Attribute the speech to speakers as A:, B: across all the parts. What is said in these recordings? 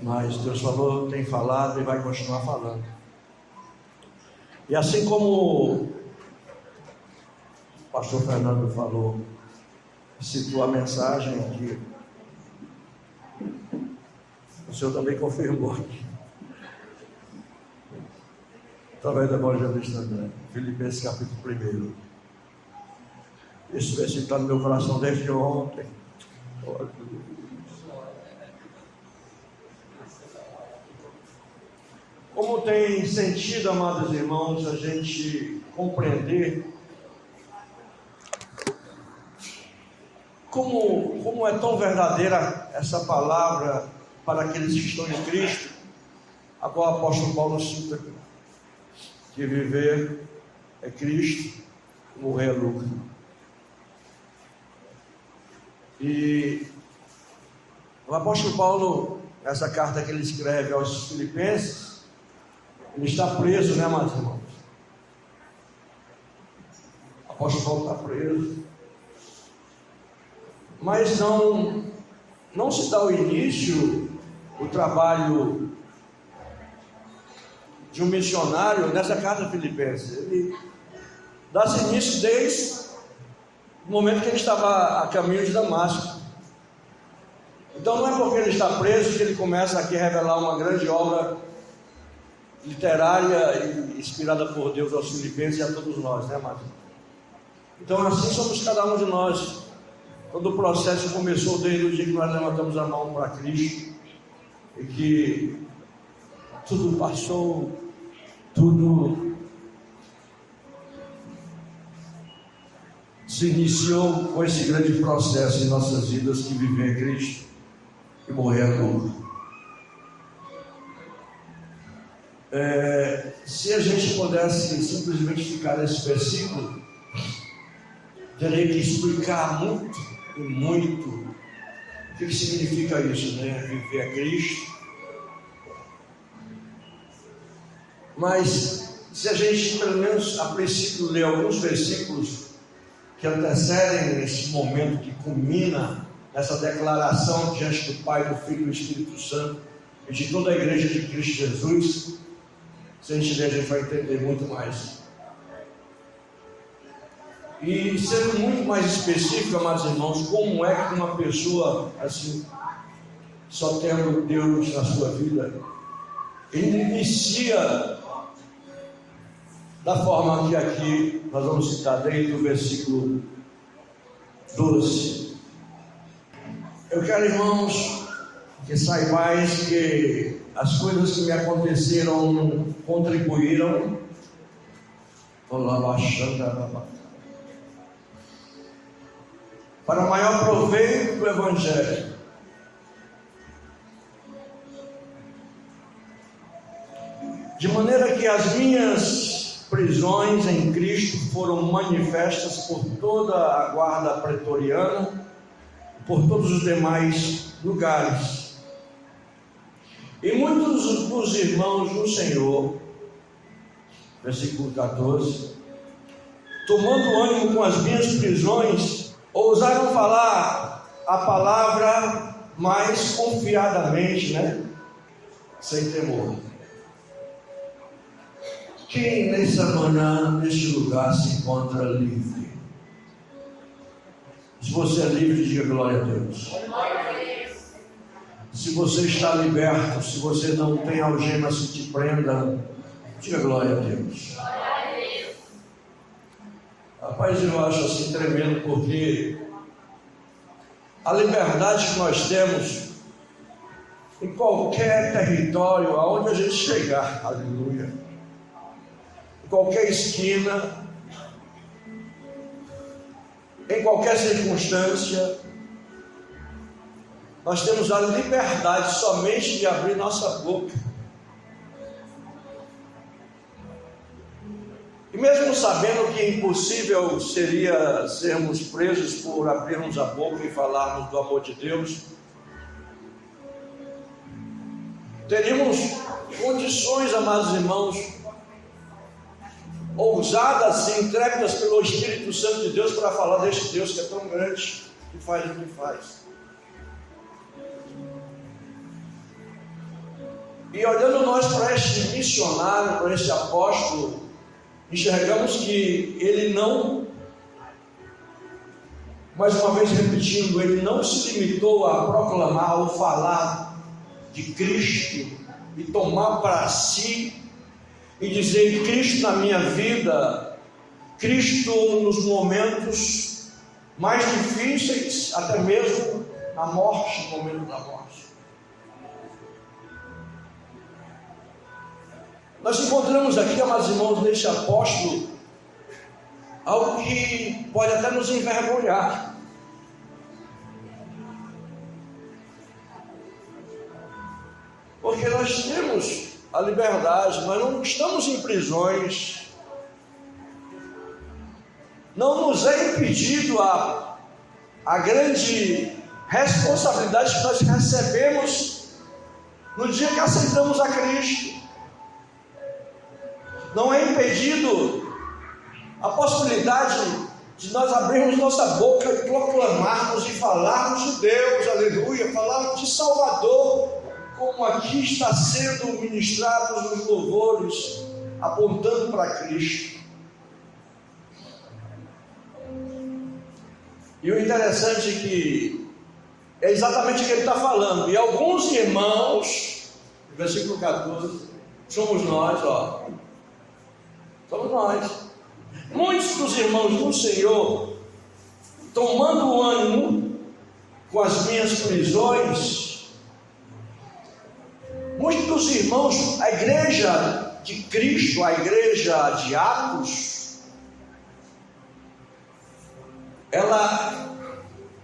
A: Mas Deus falou, tem falado e vai continuar falando. E assim como o pastor Fernando falou, citou a mensagem aqui, o senhor também confirmou aqui, através do evangelista André, Filipenses capítulo 1. Esse versículo está no meu coração desde ontem. Como tem sentido, amados irmãos, a gente compreender como é tão verdadeira essa palavra para aqueles que estão em Cristo, a qual o apóstolo Paulo cita, que viver é Cristo, morrer é lucro. E o apóstolo Paulo, nessa carta que ele escreve aos Filipenses, ele está preso, né, amados irmãos? O apóstolo Paulo está preso. Mas não se dá o início, o trabalho de um missionário nessa carta Filipenses. Ele dá-se início desde o momento que ele estava a caminho de Damasco. Então não é porque ele está preso que ele começa aqui a revelar uma grande obra literária e inspirada por Deus aos Filipenses e a todos nós, né, amados? Então assim somos cada um de nós. Todo o processo começou desde o dia que nós levantamos a mão para Cristo e que tudo passou, tudo se iniciou com esse grande processo em nossas vidas, que viver é Cristo e morrer é lucro. Se a gente pudesse simplesmente ficar nesse versículo, teria que explicar muito e muito o que significa isso, né? Viver a Cristo. Mas se a gente, pelo menos a princípio, ler alguns versículos que antecedem esse momento que culmina nessa declaração diante do Pai, do Filho e do Espírito Santo e de toda a igreja de Cristo Jesus, se a gente ler, a gente vai entender muito mais. E sendo muito mais específico, amados irmãos, como é que uma pessoa assim, só tendo Deus na sua vida, ele inicia da forma que aqui nós vamos citar dentro do versículo 12. Eu quero, irmãos, que saibais que as coisas que me aconteceram contribuíram para o maior proveito do Evangelho. De maneira que as minhas prisões em Cristo foram manifestas por toda a guarda pretoriana, por todos os demais lugares. E muitos dos irmãos do Senhor, versículo 14, tomando ânimo com as minhas prisões, ousaram falar a palavra mais confiadamente, né? Sem temor. Quem nessa manhã, neste lugar, se encontra livre? Se você é livre, diga glória a Deus. Se você está liberto, se você não tem algemas que te prendam, diga glória a Deus. Rapaz, eu acho assim tremendo, porque a liberdade que nós temos em qualquer território, aonde a gente chegar, aleluia, em qualquer esquina, em qualquer circunstância, nós temos a liberdade somente de abrir nossa boca. E mesmo sabendo que impossível seria sermos presos por abrirmos a boca e falarmos do amor de Deus, teríamos condições, amados irmãos, ousadas e intrépidas pelo Espírito Santo de Deus para falar deste Deus que é tão grande, que faz o que faz. E olhando nós para este missionário, para este apóstolo, enxergamos que ele não, mais uma vez repetindo, ele não se limitou a proclamar ou falar de Cristo e tomar para si e dizer: Cristo na minha vida, Cristo nos momentos mais difíceis, até mesmo na morte, no momento da morte. Nós encontramos aqui, amados irmãos, neste apóstolo, algo que pode até nos envergonhar. Porque nós temos a liberdade, nós não estamos em prisões, não nos é impedido a grande responsabilidade que nós recebemos no dia que aceitamos a Cristo. Não é impedido a possibilidade de nós abrirmos nossa boca e proclamarmos e falarmos de Deus, aleluia, falarmos de Salvador, como aqui está sendo ministrado nos louvores, apontando para Cristo. E o interessante é que é exatamente o que ele está falando. E alguns irmãos, versículo 14, somos nós, somos nós. Muitos dos irmãos do Senhor, tomando ânimo com as minhas prisões, muitos dos irmãos, a igreja de Cristo, a igreja de Atos, ela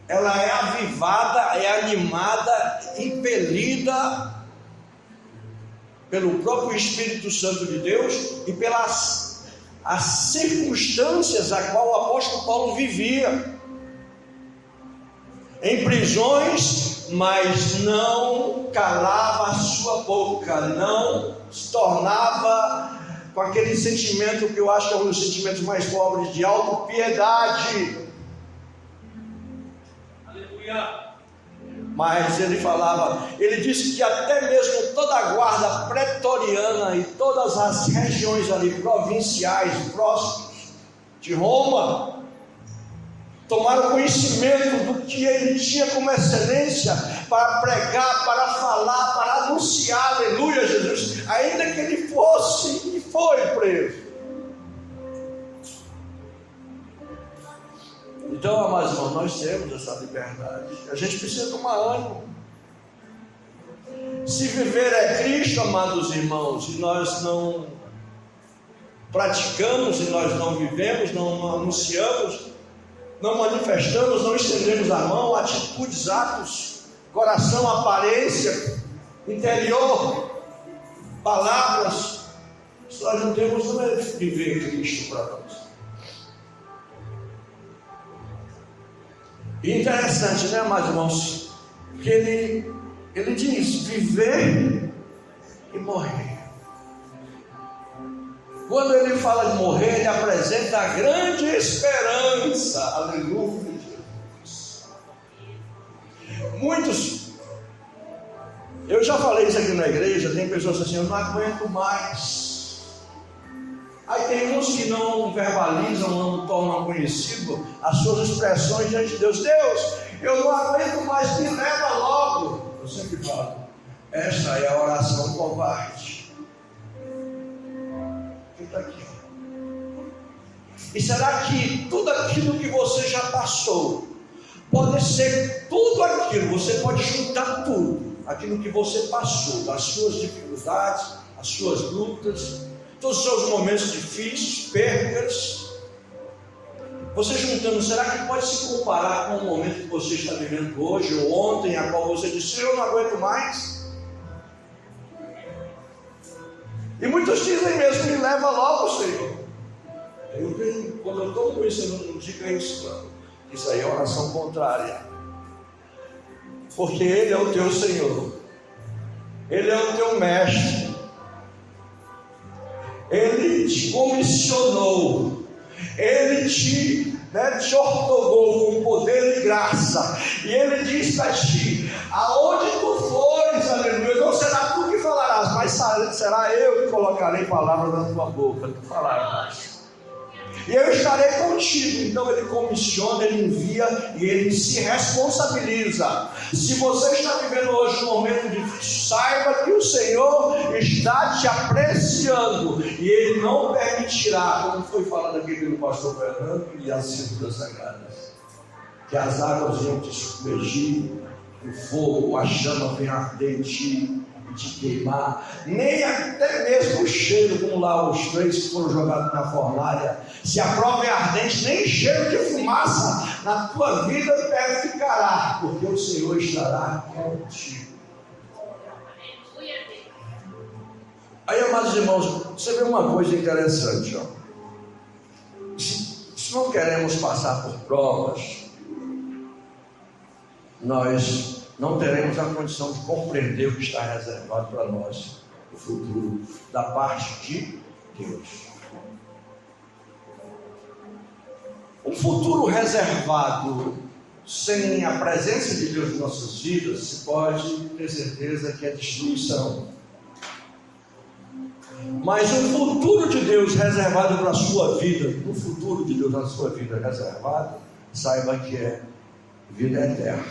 A: é avivada, é animada, impelida pelo próprio Espírito Santo de Deus e pelas as circunstâncias a qual o apóstolo Paulo vivia. Em prisões, mas não calava a sua boca, não se tornava com aquele sentimento que eu acho que é um dos sentimentos mais pobres, de autopiedade. Aleluia. Mas ele falava, ele disse que até mesmo toda a guarda pretoriana e todas as regiões ali provinciais próximas de Roma tomaram conhecimento do que ele tinha como excelência para pregar, para falar, para anunciar, aleluia, Jesus, ainda que ele fosse e foi preso. Então, amados irmãos, nós temos essa liberdade. A gente precisa tomar ânimo. Se viver é Cristo, amados irmãos, e nós não praticamos, e nós não vivemos, não anunciamos, não manifestamos, não estendemos a mão, atitudes, atos, coração, aparência, interior, palavras, se nós não temos, não é viver Cristo para nós. E interessante, né, amados irmãos, que ele diz: viver e morrer. Quando ele fala de morrer, ele apresenta a grande esperança, aleluia, Jesus. Muitos, eu já falei isso aqui na igreja, tem pessoas assim: eu não aguento mais. Aí tem uns que não verbalizam, não tornam conhecido as suas expressões diante de Deus. Deus, eu não aguento mais, me leva logo. Eu sempre falo, essa é a oração covarde. Fica aqui. E será que tudo aquilo que você já passou, pode ser tudo aquilo, você pode juntar tudo, aquilo que você passou, as suas dificuldades, as suas lutas, todos os seus momentos difíceis, percas, você juntando, será que pode se comparar com o momento que você está vivendo hoje ou ontem, a qual você disse: eu não aguento mais? E muitos dizem mesmo: me leva logo, Senhor. Quando eu estou com isso, eu não digo isso, não. Isso aí é oração contrária, porque Ele é o teu Senhor, Ele é o teu mestre, Ele te comissionou, Ele te ortogou com poder e graça, e Ele diz para ti: aonde tu fores, aleluia, não será tu que falarás, mas será eu que colocarei palavras na tua boca, tu falarás. E eu estarei contigo. Então ele comissiona, ele envia e ele se responsabiliza. Se você está vivendo hoje um momento difícil, saiba que o Senhor está te apreciando e ele não permitirá, como foi falado aqui pelo pastor Fernando e as Escrituras Sagradas, que as águas venham te submergir, o fogo, a chama venha arder em ti e te queimar, nem até mesmo o cheiro, como lá os 3 que foram jogados na fornalha. Se a prova é ardente, nem cheiro de fumaça na tua vida ficará, porque o Senhor estará contigo. Aí, amados irmãos, você vê uma coisa interessante, ó. Se não queremos passar por provas, nós não teremos a condição de compreender o que está reservado para nós no futuro, da parte de Deus. Um futuro reservado sem a presença de Deus em nossas vidas, se pode ter certeza que é destruição. Mas o futuro de Deus reservado para a sua vida, o futuro de Deus na sua vida reservado, saiba que é vida eterna,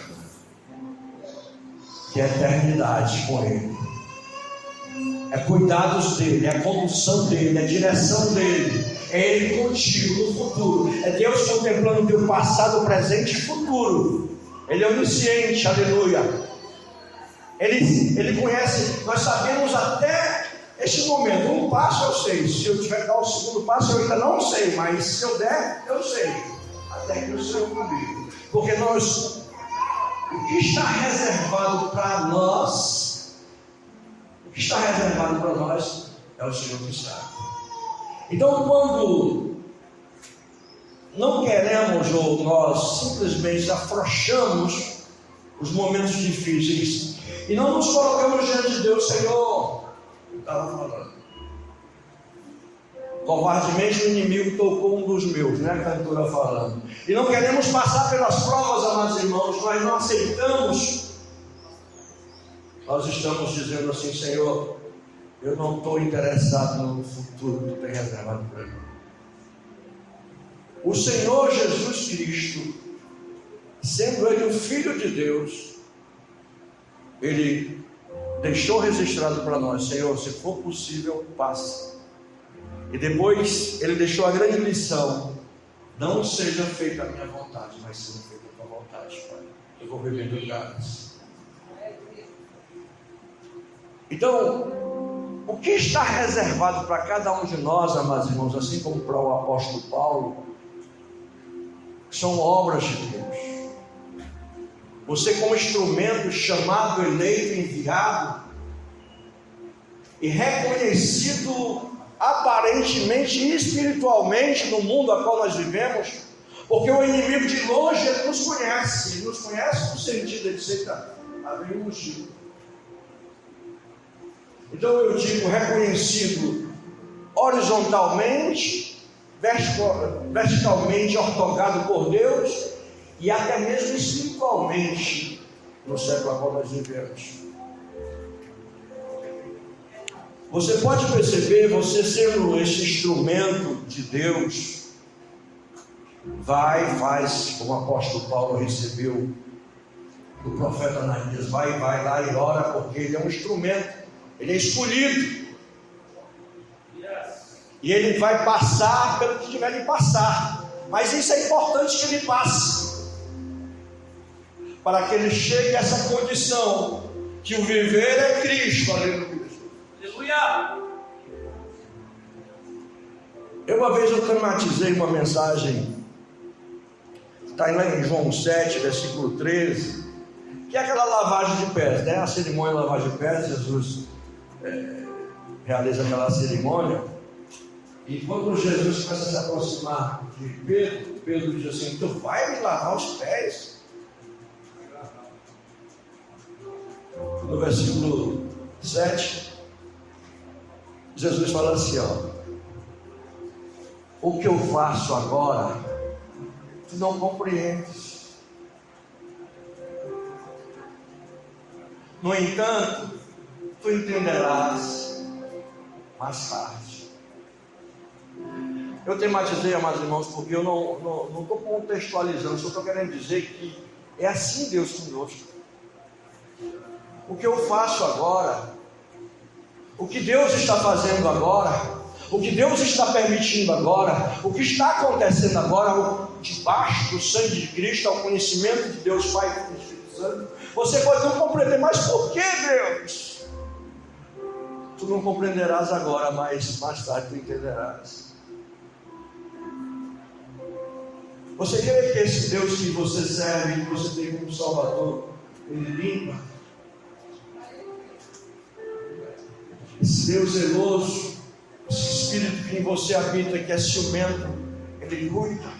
A: que é eternidade com Ele, é cuidados dEle, é condução dEle, é direção dEle, é Ele contigo no futuro, é Deus contemplando o teu passado, presente e futuro. Ele é onisciente, aleluia. Ele conhece, nós sabemos até este momento, um passo eu sei, se eu tiver que dar o segundo passo eu ainda não sei, mas se eu der, eu sei, até que o Senhor comigo, porque nós, o que está reservado para nós, é o Senhor que sabe. Então, quando não queremos ou nós simplesmente afrouxamos os momentos difíceis e não nos colocamos diante de Deus, Senhor, eu estava falando, covardemente o inimigo tocou um dos meus, né? A cantora falando. E não queremos passar pelas provas, amados irmãos, nós não aceitamos. Nós estamos dizendo assim, Senhor, eu não estou interessado no futuro que tu tem reservado para mim. O Senhor Jesus Cristo, sendo Ele o Filho de Deus, Ele deixou registrado para nós, Senhor, se for possível, passa. E depois Ele deixou a grande lição: não seja feita a minha vontade, mas seja feita a tua vontade, Pai. Eu vou beber do cálice. Então, o que está reservado para cada um de nós, amados irmãos, assim como para o apóstolo Paulo, são obras de Deus. Você, como instrumento chamado, eleito, enviado e reconhecido aparentemente e espiritualmente no mundo a qual nós vivemos, porque o inimigo de longe ele nos conhece no sentido de dizer, está bem ungido. Então eu digo reconhecido horizontalmente, verticalmente ortogado por Deus e até mesmo espiritualmente no século a qual nós vivemos. Você pode perceber, você sendo esse instrumento de Deus, faz como o apóstolo Paulo recebeu do profeta Ananias, vai lá e ora, porque ele é um instrumento, ele é escolhido, e ele vai passar pelo que tiver de passar, mas isso é importante que ele passe, para que ele chegue a essa condição, que o viver é Cristo, aleluia. Uma vez eu tematizei uma mensagem, está lá em João 7, versículo 13, que é aquela lavagem de pés, né? A cerimônia de lavagem de pés, Jesus realiza aquela cerimônia, e quando Jesus começa a se aproximar de Pedro, Pedro diz assim: tu vai me lavar os pés? No versículo 7, Jesus fala assim, o que eu faço agora, tu não compreendes. No entanto, tu entenderás. mais tarde. Eu tematizei, amados irmãos, porque eu não estou contextualizando, só estou querendo dizer que é assim Deus conosco. O que eu faço agora, o que Deus está fazendo agora, o que Deus está permitindo agora, o que está acontecendo agora, debaixo do sangue de Cristo, ao conhecimento de Deus Pai e do Espírito Santo, você pode não compreender, mas por que, Deus? Tu não compreenderás agora, mas mais tarde tu entenderás. Você crê que esse Deus que você serve, que você tem como Salvador, Ele limpa? Esse Deus zeloso, esse Espírito que em você habita, que é ciumento, Ele cuida.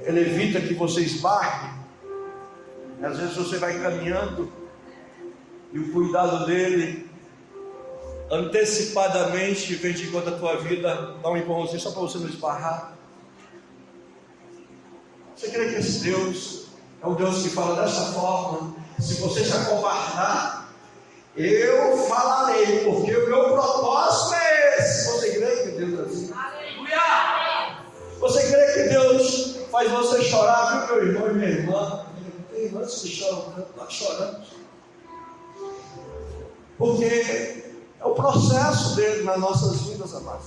A: Ele evita que você esbarre. Às vezes você vai caminhando e o cuidado dele antecipadamente vem de conta a tua vida, dá um empurrãozinho só para você não esbarrar. Você crê que esse Deus é um Deus que fala dessa forma? Se você se acovardar, eu falarei, porque o meu propósito é esse. Você crê que Deus é assim? Aleluia! Você crê que Deus faz você chorar, viu, meu irmão e minha irmã? Tem irmãs que choram, nós choramos. Porque é o processo dele nas nossas vidas, amados.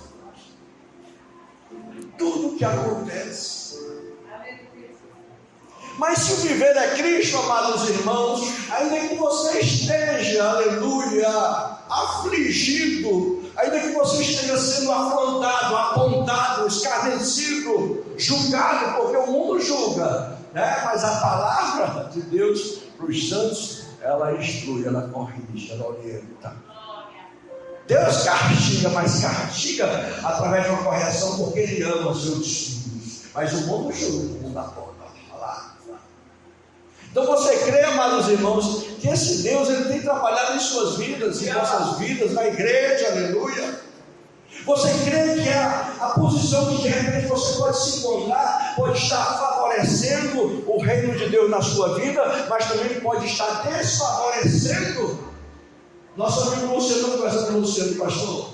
A: Tudo que acontece. Mas se o viver é Cristo, amados irmãos, ainda que você esteja, aleluia, afligido, ainda que você esteja sendo afrontado, apontado, escarnecido, julgado, porque o mundo julga, né? Mas a palavra de Deus para os santos, ela instrui, ela corrige, ela orienta. Deus castiga, mas castiga através de uma correção, porque Ele ama os seus filhos. Mas o mundo julga, o mundo aponta. Então você crê, amados irmãos, que esse Deus Ele tem trabalhado em suas vidas, em nossas vidas, na igreja, aleluia. Você crê que a posição que de repente você pode se encontrar, pode estar favorecendo o reino de Deus na sua vida, mas também pode estar desfavorecendo. Nosso amigo Luciano, conversando com o Luciano, pastor,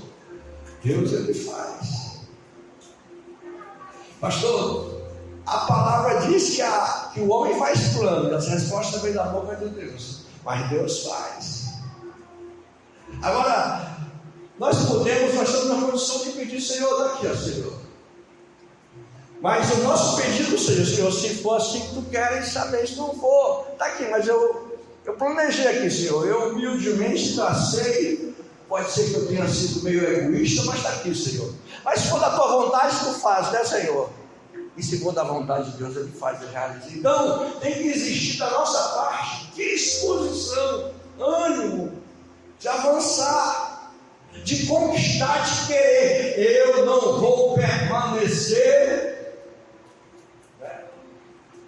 A: Deus Ele faz. Pastor, a palavra diz que o homem faz plano, as respostas vêm da boca de Deus, mas Deus faz. Agora, nós estamos na condição de pedir, Senhor, daqui, ó Senhor. Mas o nosso pedido seja, Senhor, se for assim que tu queres saber, se não for, está aqui, mas eu planejei aqui, Senhor, eu humildemente tracei, pode ser que eu tenha sido meio egoísta, mas está aqui, Senhor. Mas se for da tua vontade, tu faz, né, Senhor? E se for da vontade de Deus, Ele faz e realiza. Então, tem que existir da nossa parte disposição, ânimo de avançar, de conquistar, de querer. Eu não vou permanecer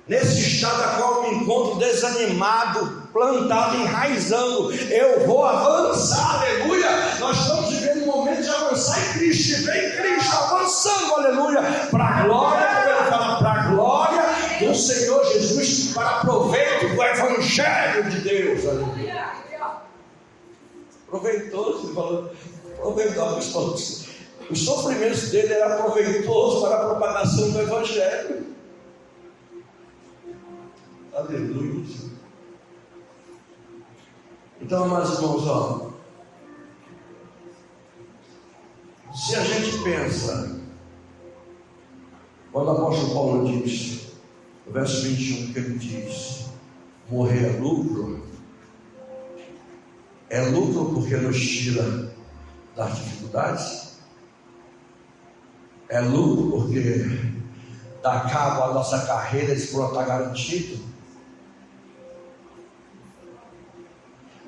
A: nesse estado a qual eu me encontro desanimado, plantado, enraizando. Eu vou avançar, aleluia. Nós estamos vivendo um momento de avançar em Cristo. E vem Cristo avançando, aleluia, para a glória, como ele fala, para a glória do Senhor Jesus, para proveito do Evangelho de Deus, aleluia. Proveitoso, ele falou, proveitoso. Os sofrimentos dele eram proveitosos para a propagação do Evangelho. Aleluia. Então, amados irmãos, se a gente pensa, quando o apóstolo Paulo diz, no verso 21, que ele diz, morrer é lucro porque nos tira das dificuldades, é lucro porque dá cabo à nossa carreira, esse pronto está garantido.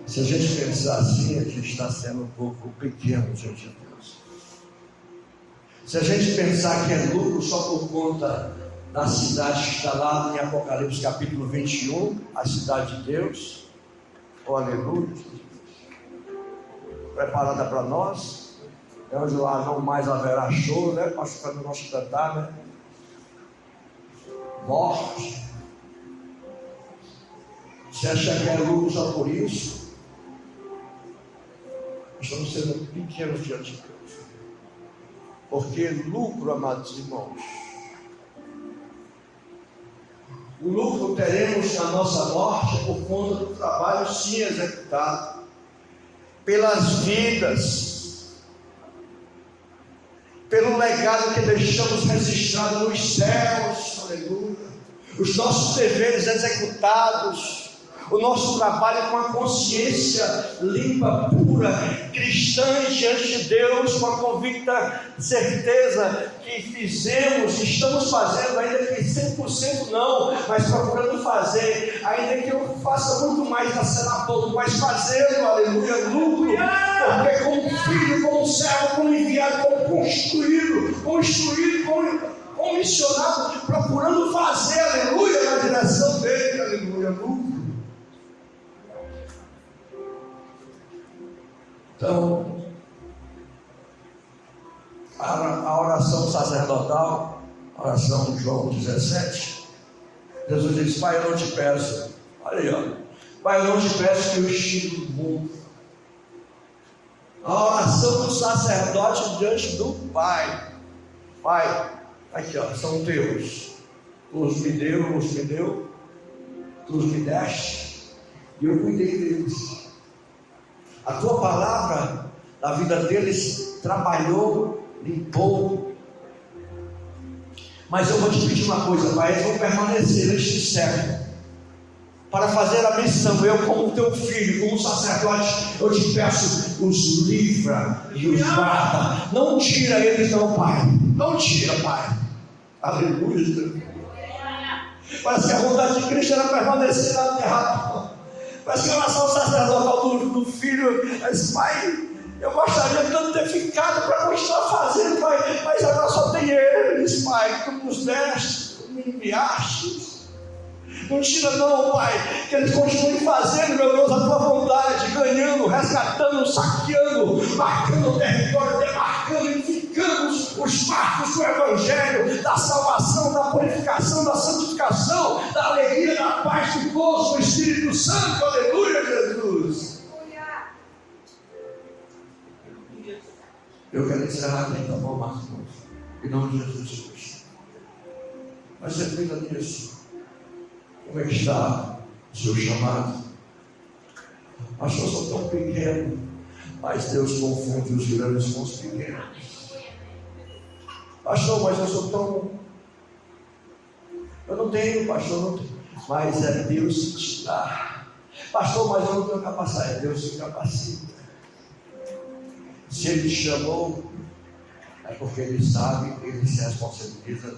A: Se a gente pensar assim, a gente está sendo um pouco pequeno diante de Deus. Se a gente pensar que é lucro só por conta da cidade que está lá em Apocalipse capítulo 21, a cidade de Deus, oh aleluia, preparada para nós, é onde lá não mais haverá choro, né? Para o nosso cantar, né? Morte. Você acha que é lucro só por isso? estamos sendo pequenos diante de Deus. Porque lucro, amados irmãos, o lucro teremos na nossa morte por conta do trabalho sim executado, pelas vidas, pelo legado que deixamos registrado nos céus, aleluia, os nossos deveres executados, o nosso trabalho com a consciência limpa, pura, cristã diante de Deus, com a convicta certeza que fizemos, estamos fazendo, ainda que 100% não, mas procurando fazer, ainda que eu faça muito mais na cena pouco, mas fazendo, aleluia, lucro, porque como filho, como servo, como enviado, como construído, como missionado, procurando fazer, aleluia, na direção dele, aleluia, lucro. Então, a oração sacerdotal, a oração de João 17, Jesus diz: Pai, eu não te peço, olha aí, ó, Pai, eu não te peço que eu estire do mundo. A oração do sacerdote diante do Pai: Pai, aqui, ó, são teus, tu os me deu, tu os me deste, e eu cuidei deles. A tua palavra, na vida deles, trabalhou, limpou. Mas eu vou te pedir uma coisa, Pai, eles vão permanecer neste século para fazer a missão. Eu, como teu filho, como sacerdote, eu te peço, os livra e os guarda. Não tira eles não, Pai. Não tira, Pai. Aleluia. Parece que a vontade de Cristo era permanecer na terra. Parece que a oração sacerdotal do filho, mas Pai, eu gostaria tanto de ter ficado para continuar fazendo, Pai, mas agora só tem eles, Pai, que tu nos deste, tu me enviaste. Não tira não, Pai, que eles continuem fazendo, meu Deus, a tua vontade, ganhando, resgatando, saqueando, marcando o território, demarcando, edificando os marcos do Evangelho, da salvação, da purificação, da santificação, da alegria, da paz, do gozo do Espírito Santo. Aleluia, Jesus. Eu quero encerrar aqui, tá bom, Marcos? Em nome de Jesus Cristo. Mas você pensa nisso. Como é que está o seu chamado? Pastor, eu sou tão pequeno, mas Deus confunde os grandes com os pequenos. Pastor, mas eu sou tão... Eu não tenho, pastor, não tenho. Mas é Deus que te dá. Pastor, mas eu não tenho capacidade. É Deus que capacita. Se Ele te chamou, é porque Ele sabe, Ele se responsabiliza.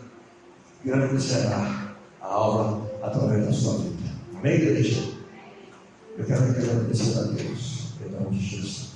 A: Grande será a obra através da sua vida. Amém, igreja? Eu quero agradecer a Deus, em nome de Jesus.